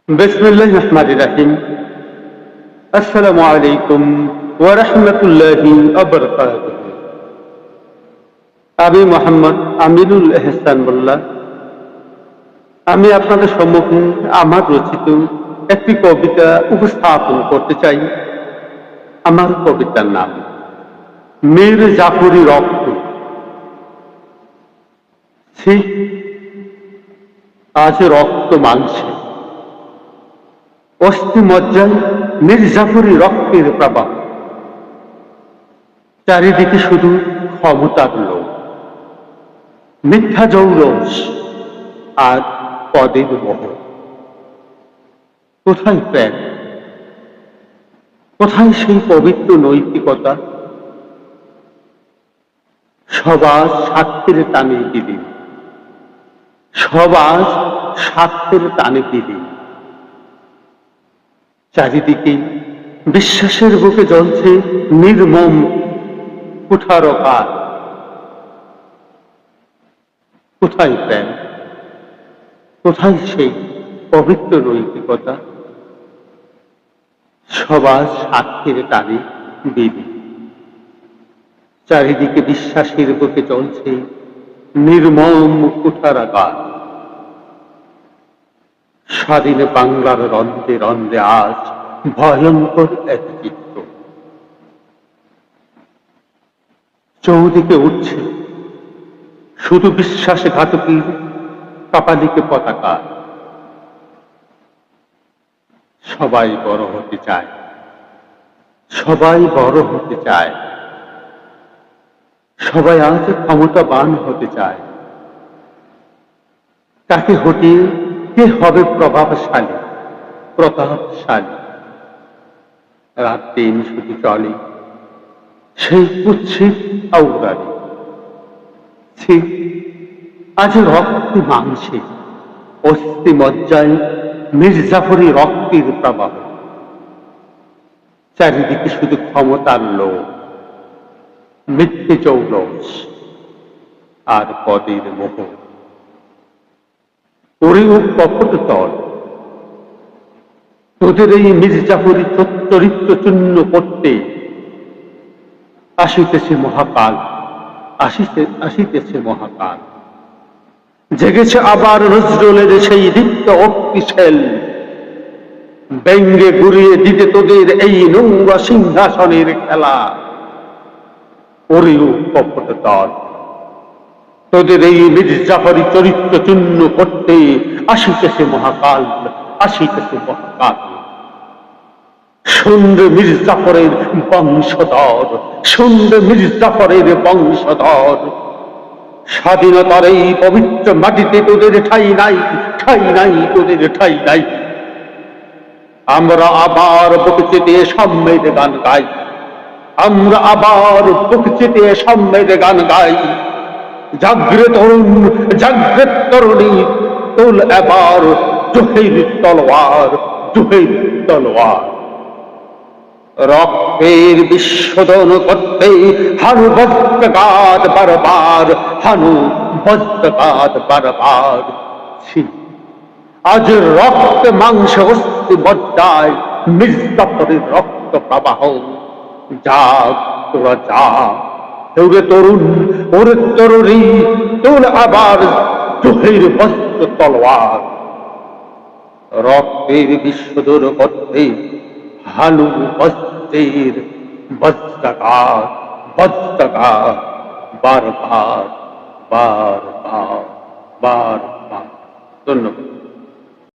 বিসমিল্লাহির রহমানির রহিম। আসসালামু আলাইকুম ওয়া রাহমাতুল্লাহি ওয়া বারাকাতুহু। আমি মোহাম্মদ আমিনুল এহসান মোল্লা। আমি আপনাদের সম্মুখে আমার রচিত একটি কবিতা উপস্থাপন করতে চাই। আমার কবিতার নাম মীর জাফরি রক্ত। আজ রক্ত মাংসে অস্থি মজ্জায় মীর জাফরি রক্তের প্রবাহ। চারিদিকে শুধু ক্ষমতার লোভ, মিথ্যা জৌলস আর পদের মোহ। কোথায় প্রেম, কোথায় সেই পবিত্র নৈতিকতা? সবার স্বার্থের টানে দিলেন, সবার স্বার্থের টানে দিলেন। চারিদিকে বিশ্বাসের বুকে জ্বলছে নির্মম কুঠারকার। কোথায় প্রেম, কোথায় সেই পবিত্র নৈতিকতা? সবার স্বার্থের টানে দিলেন। চারিদিকে বিশ্বাসের বুকে চলছে নির্মম কুঠারাগার। স্বাধীন বাংলার রন্ধে রন্ধে আজ ভয়ঙ্কর এক চিত্র। চৌদিকে উঠছে শুধু বিশ্বাসঘাতকীর কাপালিকে পতাকা। সবাই বড় হতে চায়, সবাই বড় হতে চায়, সবাই আজ ক্ষমতাবান হতে চায়। তাকে হটিয়ে কে হবে প্রভাবশালী, প্রতাপশালী? রাত দিন শুধু চলে সেই কুৎসিত আওরানি। আজ রক্তে মাংসে অস্থি মজ্জায় মীর জাফরি রক্তের প্রবাহ। চারিদিকে শুধু ক্ষমতার লোভ, মিথ্যে জৌলস আর পদের মোহ। ওরেও কপট তল, তোদের এই মীর জাফরি চরিত্র চূর্ণ করতে আসিতেছে মহাকাল, আসিতেছে মহাকাল। জেগেছে আবার নজরুলের সেই দীপ্ত অগ্নিশেল, ব্যঙ্গে ঘুরিয়ে দিতে তোদের এই নোংরা সিংহাসনের খেলা। ওরেও কপট দল, তোদের এই মীর জাফরি চরিত্র চূর্ণ করতে আসিতেছে মহাকাল, আসিতেছে মহাকাল। শুনবে মীর জাফরের বংশধর, শুনবে মীর জাফরের বংশধর। স্বাধীনতার এই পবিত্র মাটিতে তোদের ঠাঁই নাই, ঠাঁই নাই, তোদের ঠাঁই নাই। আমরা আবার বুক চেতে সাম্যের গান গাই, আমরা আবার বুক চেতে সাম্যের গান গাই। জাগ্রে তরুণ, জাগ্রে তরুণী, তোল এবার জোহের তলোয়ার, জোহের তলোয়ার। রক্তের বিশোধন করতে হানু বজ্রঘাত বারবার, হানু বজ্রঘাত বারবার। আজ রক্ত মাংস অস্থি মজ্জায় মীর জাফরের রক্ত প্রবাহ। জাগ তোরা জাগ, ওরে তরুণ, ওরে তরুণী, তোর আবার জোহের বজ্র তলোয়ার। রক্তের বিশোধন করতে হানু বজ্রের বজ্রঘাত, বজ্রঘাত বারবার, বারবার, বারবার। ধন্যবাদ।